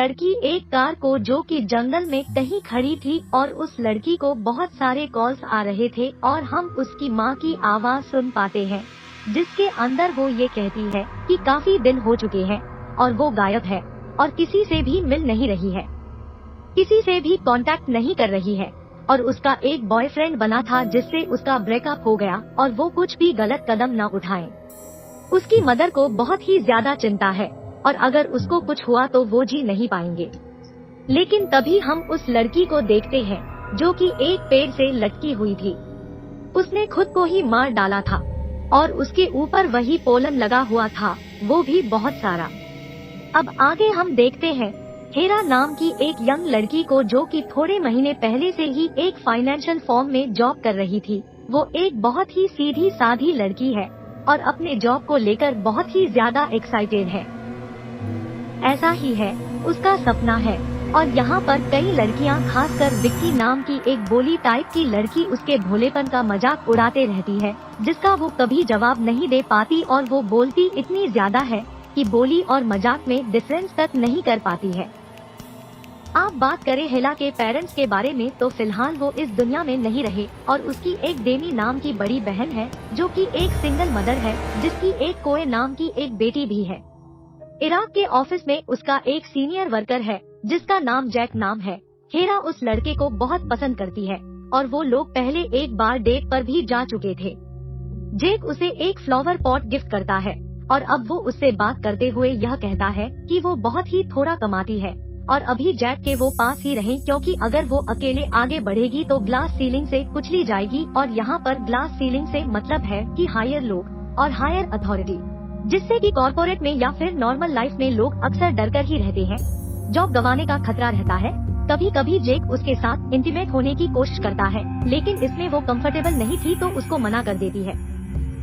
लड़की एक कार को जो कि जंगल में कहीं खड़ी थी और उस लड़की को बहुत सारे कॉल्स आ रहे थे और हम उसकी माँ की आवाज सुन पाते हैं, जिसके अंदर वो ये कहती है कि काफी दिन हो चुके हैं और वो गायब है और किसी से भी मिल नहीं रही है, किसी से भी कांटेक्ट नहीं कर रही है और उसका एक बॉयफ्रेंड बना था जिससे उसका ब्रेकअप हो गया और वो कुछ भी गलत कदम न उठाए। उसकी मदर को बहुत ही ज्यादा चिंता है और अगर उसको कुछ हुआ तो वो जी नहीं पाएंगे। लेकिन तभी हम उस लड़की को देखते हैं जो कि एक पेड़ से लटकी हुई थी। उसने खुद को ही मार डाला था और उसके ऊपर वही पोलन लगा हुआ था, वो भी बहुत सारा। अब आगे हम देखते हैं हेरा नाम की एक यंग लड़की को जो कि थोड़े महीने पहले से ही एक फाइनेंशियल फर्म में जॉब कर रही थी। वो एक बहुत ही सीधी साधी लड़की है और अपने जॉब को लेकर बहुत ही ज्यादा एक्साइटेड है। ऐसा ही है, उसका सपना है। और यहाँ पर कई लड़कियाँ, खासकर विक्की नाम की एक बोली टाइप की लड़की उसके भोलेपन का मजाक उड़ाते रहती है, जिसका वो कभी जवाब नहीं दे पाती और वो बोलती इतनी ज्यादा है कि बोली और मजाक में डिफरेंस तक नहीं कर पाती है। आप बात करें हेला के पेरेंट्स के बारे में तो फिलहाल वो इस दुनिया में नहीं रहे और उसकी एक डेमी नाम की बड़ी बहन है जो कि एक सिंगल मदर है, जिसकी एक कोए नाम की एक बेटी भी है। इराक के ऑफिस में उसका एक सीनियर वर्कर है जिसका नाम जैक नाम है। हेरा उस लड़के को बहुत पसंद करती है और वो लोग पहले एक बार डेट पर भी जा चुके थे। जैक उसे एक फ्लावर पॉट गिफ्ट करता है और अब वो उससे बात करते हुए यह कहता है कि वो बहुत ही थोड़ा कमाती है और अभी जैक के वो पास ही रहें, क्योंकि अगर वो अकेले आगे बढ़ेगी तो ग्लास सीलिंग से कुचली जाएगी। और यहाँ पर ग्लास सीलिंग से मतलब है कि हायर लोग और हायर अथॉरिटी, जिससे कि कॉर्पोरेट में या फिर नॉर्मल लाइफ में लोग अक्सर डरकर ही रहते हैं। जॉब गंवाने का खतरा रहता है। कभी कभी जैक उसके साथ इंटीमेट होने की कोशिश करता है, लेकिन इसमें वो कंफर्टेबल नहीं थी तो उसको मना कर देती है।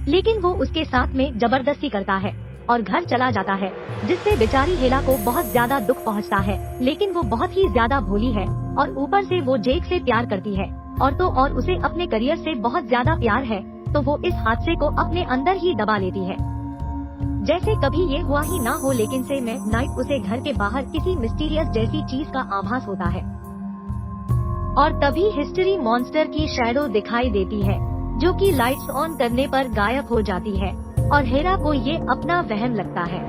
लेकिन वो उसके साथ में जबरदस्ती करता है और घर चला जाता है, जिससे बेचारी हेला को बहुत ज्यादा दुख पहुंचता है। लेकिन वो बहुत ही ज्यादा भोली है और ऊपर से वो जैक से प्यार करती है और तो और उसे अपने करियर से बहुत ज्यादा प्यार है, तो वो इस हादसे को अपने अंदर ही दबा लेती है जैसे कभी ये हुआ ही ना हो। लेकिन से में नाइट उसे घर के बाहर किसी मिस्टीरियस जैसी चीज का आभास होता है और तभी हिस्ट्री मॉन्स्टर की शैडो दिखाई देती है जो कि लाइट्स ऑन करने पर गायब हो जाती है और हेरा को ये अपना वहम लगता है।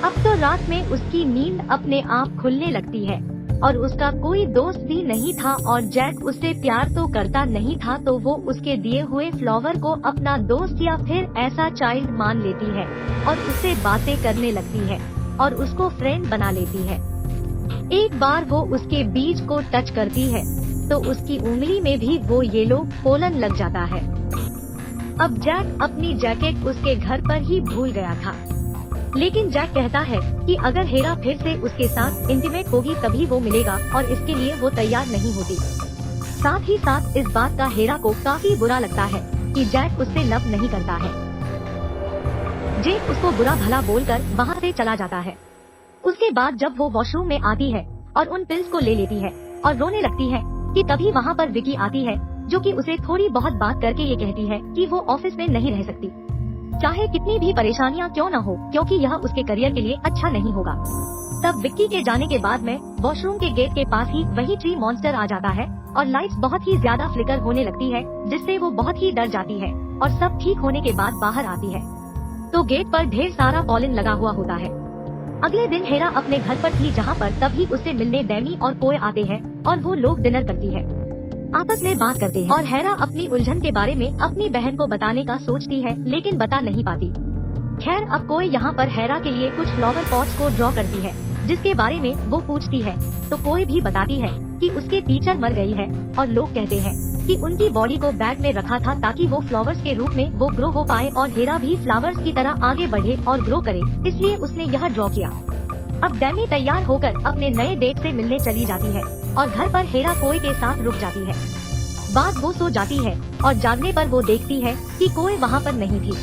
अब तो रात में उसकी नींद अपने आप खुलने लगती है और उसका कोई दोस्त भी नहीं था और जैक उससे प्यार तो करता नहीं था, तो वो उसके दिए हुए फ्लावर को अपना दोस्त या फिर ऐसा चाइल्ड मान लेती है और उससे बातें करने लगती है और उसको फ्रेंड बना लेती है। एक बार वो उसके बीज को टच करती है तो उसकी उंगली में भी वो येलो पोलन लग जाता है। अब जैक अपनी जैकेट उसके घर पर ही भूल गया था, लेकिन जैक कहता है कि अगर हेरा फिर से उसके साथ इंटीमेट होगी तभी वो मिलेगा और इसके लिए वो तैयार नहीं होती। साथ ही साथ इस बात का हेरा को काफी बुरा लगता है कि जैक उससे लव नहीं करता है। जैक उसको बुरा भला बोलकर वहाँ से चला जाता है। उसके बाद जब वो वॉशरूम में आती है और उन पिल्स को ले लेती है और रोने लगती है कि तभी वहाँ पर विकी आती है जो कि उसे थोड़ी बहुत बात करके ये कहती है कि वो ऑफिस में नहीं रह सकती, चाहे कितनी भी परेशानियां क्यों न हो, क्योंकि यह उसके करियर के लिए अच्छा नहीं होगा। तब विक्की के जाने के बाद में वॉशरूम के गेट के पास ही वही ट्री मॉन्स्टर आ जाता है और लाइट्स बहुत ही ज्यादा फ्लिकर होने लगती है, जिससे वो बहुत ही डर जाती है और सब ठीक होने के बाद बाहर आती है तो गेट पर ढेर सारा पॉलन लगा हुआ होता है। अगले दिन हेरा अपने घर पर थी, जहाँ पर तभी उससे मिलने डेमी और कोए आते हैं और वो लोग डिनर करती है, आपस में बात करते हैं और हेरा अपनी उलझन के बारे में अपनी बहन को बताने का सोचती है लेकिन बता नहीं पाती। खैर अब कोई यहाँ पर हेरा के लिए कुछ फ्लावर पॉट्स को ड्रॉ करती है, जिसके बारे में वो पूछती है तो कोई भी बताती है कि उसके टीचर मर गई है और लोग कहते हैं कि उनकी बॉडी को बैग में रखा था ताकि वो फ्लावर्स के रूप में वो ग्रो हो पाए और हेरा भी फ्लावर्स की तरह आगे बढ़े और ग्रो करे, इसलिए उसने यह ड्रॉ किया। अब डेमी तैयार होकर अपने नए डेट से मिलने चली जाती है और घर पर हेरा कोए के साथ रुक जाती है। बाद वो सो जाती है और जागने पर वो देखती है कि कोए वहाँ पर नहीं थी।